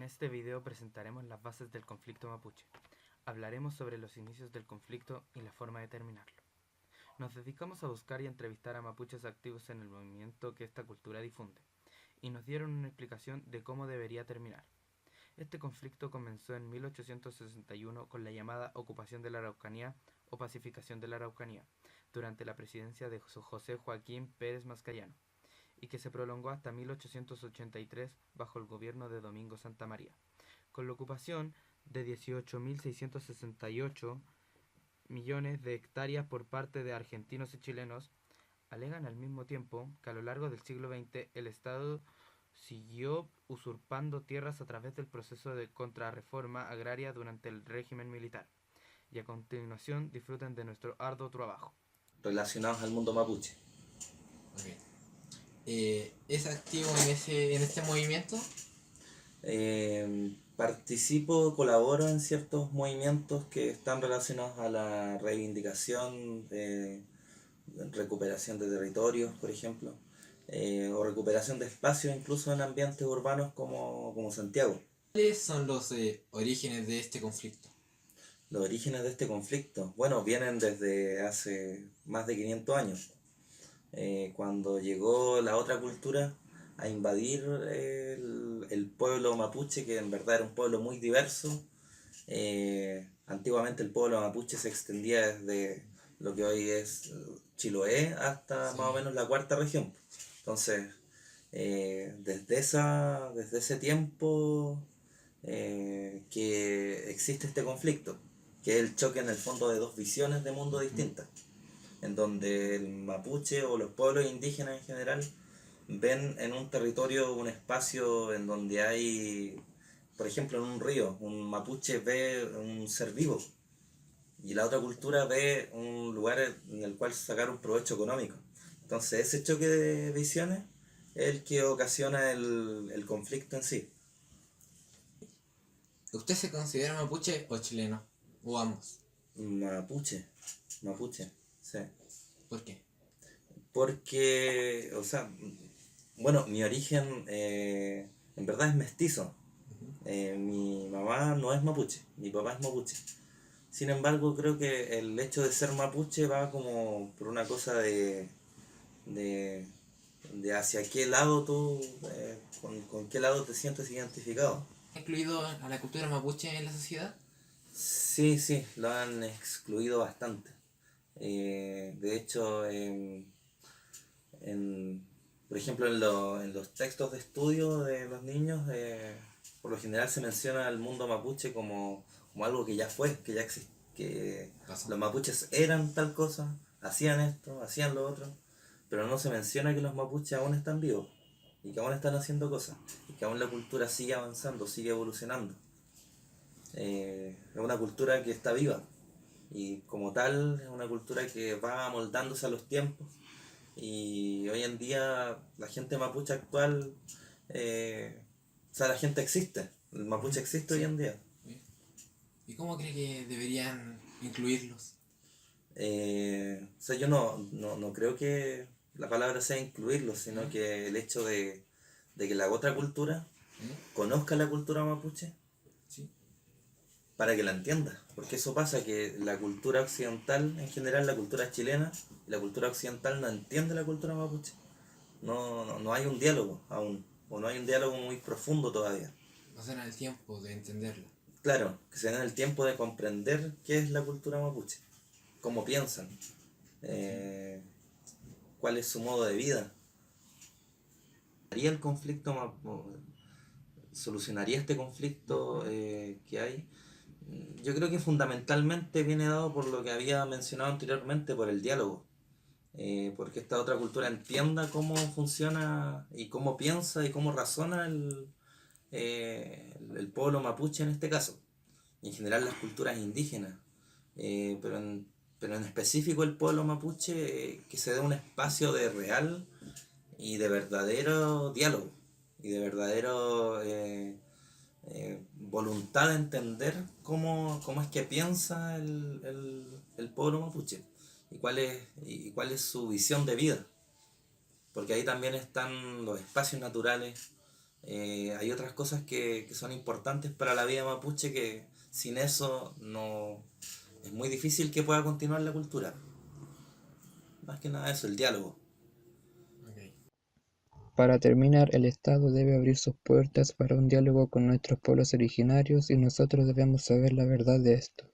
este video presentaremos las bases del conflicto mapuche. Hablaremos sobre los inicios del conflicto y la forma de terminarlo. Nos dedicamos a buscar y entrevistar a mapuches activos en el movimiento que esta cultura difunde, y nos dieron una explicación de cómo debería terminar. Este conflicto comenzó en 1861 con la llamada ocupación de la Araucanía o pacificación de la Araucanía, durante la presidencia de José Joaquín Pérez Mascayano, y que se prolongó hasta 1883 bajo el gobierno de Domingo Santa María, con la ocupación de 18.668 millones de hectáreas por parte de argentinos y chilenos. Alegan al mismo tiempo que a lo largo del siglo XX el Estado siguió usurpando tierras a través del proceso de contrarreforma agraria durante el régimen militar, y a continuación disfruten de nuestro arduo trabajo. Relacionados al mundo mapuche. Okay. ¿Es activo en este movimiento? Participo, colaboro en ciertos movimientos que están relacionados a la reivindicación, recuperación de territorios, por ejemplo, o recuperación de espacios incluso en ambientes urbanos como Santiago. ¿Cuáles son los orígenes de este conflicto? Los orígenes de este conflicto, bueno, vienen desde hace más de 500 años, cuando llegó la otra cultura a invadir el pueblo mapuche, que en verdad era un pueblo muy diverso. Antiguamente el pueblo mapuche se extendía desde lo que hoy es Chiloé hasta más o menos la cuarta región. Entonces, desde ese tiempo que existe este conflicto, que es el choque en el fondo de dos visiones de mundo distintas, en donde el mapuche o los pueblos indígenas en general ven en un territorio un espacio en donde hay, por ejemplo, en un río, un mapuche ve un ser vivo y la otra cultura ve un lugar en el cual sacar un provecho económico. Entonces ese choque de visiones es el que ocasiona el conflicto en sí. ¿Usted se considera mapuche o chileno? ¿O ambos? Mapuche, sí. ¿Por qué? Porque, o sea, bueno, mi origen en verdad es mestizo. Mi mamá no es mapuche, mi papá es mapuche. Sin embargo, creo que el hecho de ser mapuche va como por una cosa de hacia qué lado tú, con qué lado te sientes identificado. ¿Ha incluido a la cultura mapuche en la sociedad? Sí, lo han excluido bastante. De hecho, por ejemplo, en los textos de estudio de los niños, por lo general se menciona al mundo mapuche como algo que ya fue, que ya existe, que los mapuches eran tal cosa, hacían esto, hacían lo otro, pero no se menciona que los mapuches aún están vivos y que aún están haciendo cosas y que aún la cultura sigue avanzando, sigue evolucionando. Es una cultura que está viva y como tal es una cultura que va amoldándose a los tiempos, y hoy en día la gente mapuche actual, o sea, la gente existe, el mapuche existe hoy en día. ¿Y cómo cree que deberían incluirlos? O sea, yo no creo que la palabra sea incluirlos, sino que el hecho de que la otra cultura conozca la cultura mapuche, ¿Sí? para que la entienda, porque eso pasa, que la cultura occidental, en general la cultura chilena, la cultura occidental no entiende la cultura mapuche. No hay un diálogo aún, o no hay un diálogo muy profundo todavía. No se dan el tiempo de entenderla. Claro, que se den el tiempo de comprender qué es la cultura mapuche, cómo piensan, cuál es su modo de vida. ¿Haría el conflicto, solucionaría este conflicto que hay? Yo creo que fundamentalmente viene dado por lo que había mencionado anteriormente, por el diálogo. Porque esta otra cultura entienda cómo funciona y cómo piensa y cómo razona el pueblo mapuche en este caso, y en general las culturas indígenas, pero en específico el pueblo mapuche, que se dé un espacio de real y de verdadero diálogo y de verdadero voluntad de entender cómo es que piensa el pueblo mapuche y cuál es su visión de vida, porque ahí también están los espacios naturales, hay otras cosas que son importantes para la vida mapuche que sin eso no es muy difícil que pueda continuar la cultura. Más que nada eso, el diálogo. Ok. Para terminar, el Estado debe abrir sus puertas para un diálogo con nuestros pueblos originarios y nosotros debemos saber la verdad de esto.